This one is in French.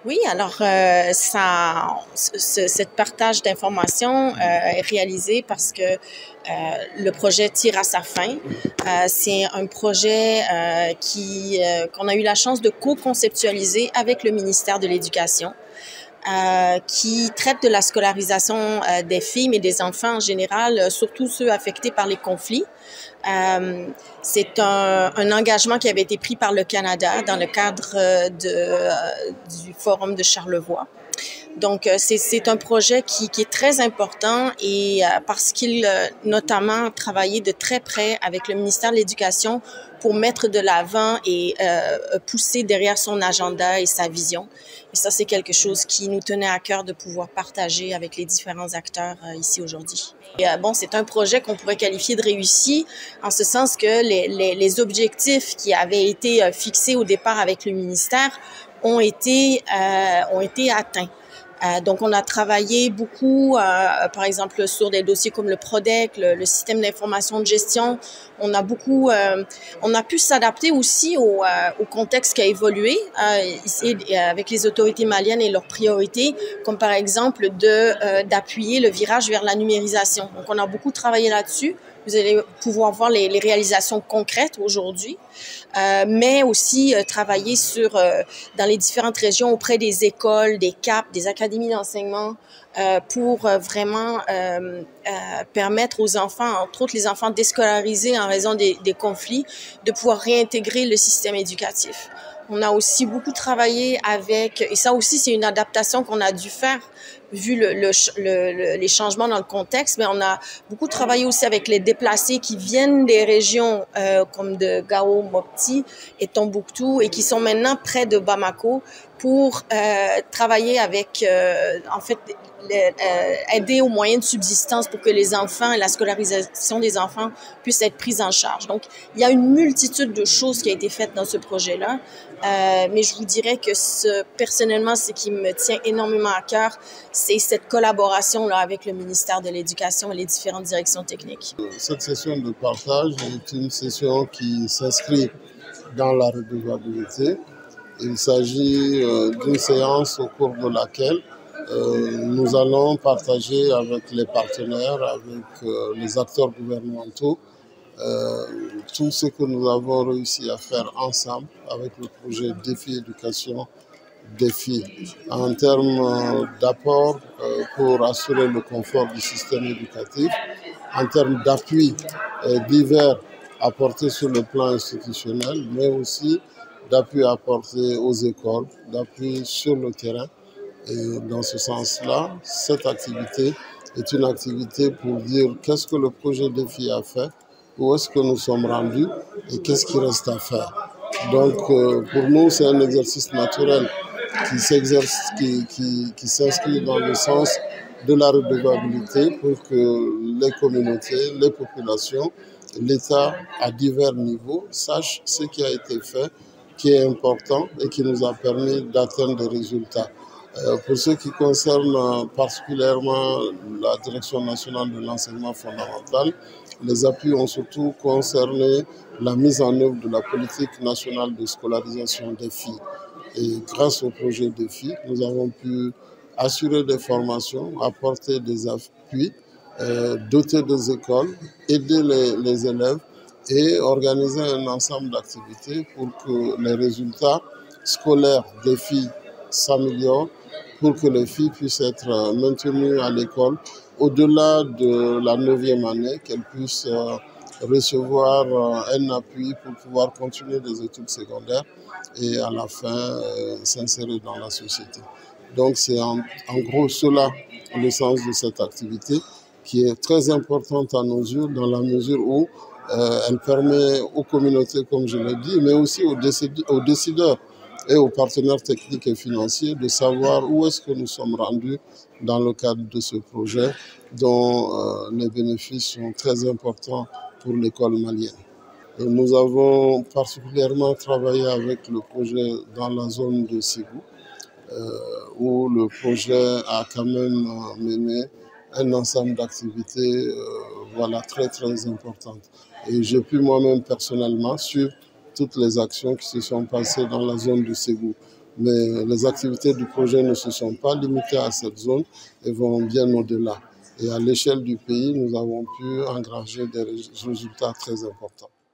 Oui, alors cette partage d'informations est réalisé parce que le projet tire à sa fin. C'est un projet qu'on a eu la chance de co-conceptualiser avec le ministère de l'Éducation. Qui traite de la scolarisation des filles et des enfants en général, surtout ceux affectés par les conflits. C'est un engagement qui avait été pris par le Canada dans le cadre du Forum de Charlevoix. Donc, c'est un projet qui est très important et parce qu'il notamment travaillé de très près avec le ministère de l'Éducation pour mettre de l'avant et pousser derrière son agenda et sa vision. Et ça, c'est quelque chose qui nous tenait à cœur de pouvoir partager avec les différents acteurs ici aujourd'hui. Et, bon, c'est un projet qu'on pourrait qualifier de réussi en ce sens que les objectifs qui avaient été fixés au départ avec le ministère ont été atteints. Donc, on a travaillé beaucoup, par exemple, sur des dossiers comme le PRODEC, le système d'information de gestion. On a pu s'adapter aussi au contexte qui a évolué ici avec les autorités maliennes et leurs priorités, comme par exemple d'appuyer le virage vers la numérisation. Donc, on a beaucoup travaillé là-dessus. Vous allez pouvoir voir les réalisations concrètes aujourd'hui, mais aussi travailler dans les différentes régions auprès des écoles, des CAP, des académies d'enseignement, pour vraiment permettre aux enfants, entre autres les enfants déscolarisés en raison des conflits, de pouvoir réintégrer le système éducatif. On a aussi beaucoup travaillé et ça aussi c'est une adaptation qu'on a dû faire vu les changements dans le contexte, mais on a beaucoup travaillé aussi avec les déplacés qui viennent des régions comme de Gao, Mopti et Tombouctou et qui sont maintenant près de Bamako pour travailler avec, en fait, aider aux moyens de subsistance pour que les enfants et la scolarisation des enfants puissent être prises en charge. Donc, il y a une multitude de choses qui a été faites dans ce projet-là, mais je vous dirais que personnellement, ce qui me tient énormément à cœur, c'est cette collaboration-là avec le ministère de l'Éducation et les différentes directions techniques. Cette session de partage est une session qui s'inscrit dans la redevabilité. Il s'agit d'une séance au cours de laquelle nous allons partager avec les partenaires, avec les acteurs gouvernementaux, tout ce que nous avons réussi à faire ensemble avec le projet Défi Éducation Défi en termes d'apport pour assurer le confort du système éducatif, en termes d'appui divers apportés sur le plan institutionnel, mais aussi d'appui apporté aux écoles, d'appui sur le terrain. Et dans ce sens-là, cette activité est une activité pour dire qu'est-ce que le projet Défi a fait, où est-ce que nous sommes rendus et qu'est-ce qui reste à faire. Donc pour nous, c'est un exercice naturel qui s'inscrit dans le sens de la redevabilité pour que les communautés, les populations, l'État à divers niveaux sachent ce qui a été fait, qui est important et qui nous a permis d'atteindre des résultats. Pour ce qui concerne particulièrement la Direction nationale de l'enseignement fondamental, les appuis ont surtout concerné la mise en œuvre de la politique nationale de scolarisation des filles. Et grâce au projet Défi, nous avons pu assurer des formations, apporter des appuis, doter des écoles, aider les élèves et organiser un ensemble d'activités pour que les résultats scolaires des filles s'améliorent, pour que les filles puissent être maintenues à l'école au-delà de la 9e année, qu'elles puissent recevoir un appui pour pouvoir continuer des études secondaires et à la fin s'insérer dans la société. Donc c'est en gros cela le sens de cette activité qui est très importante à nos yeux dans la mesure où elle permet aux communautés, comme je l'ai dit, mais aussi aux décideurs et aux partenaires techniques et financiers de savoir où est-ce que nous sommes rendus dans le cadre de ce projet dont les bénéfices sont très importants pour l'école malienne. Nous avons particulièrement travaillé avec le projet dans la zone de Ségou, où le projet a quand même mené un ensemble d'activités très très importantes. Et j'ai pu moi-même personnellement suivre toutes les actions qui se sont passées dans la zone de Ségou. Mais les activités du projet ne se sont pas limitées à cette zone et vont bien au-delà. Et à l'échelle du pays, nous avons pu engranger des résultats très importants.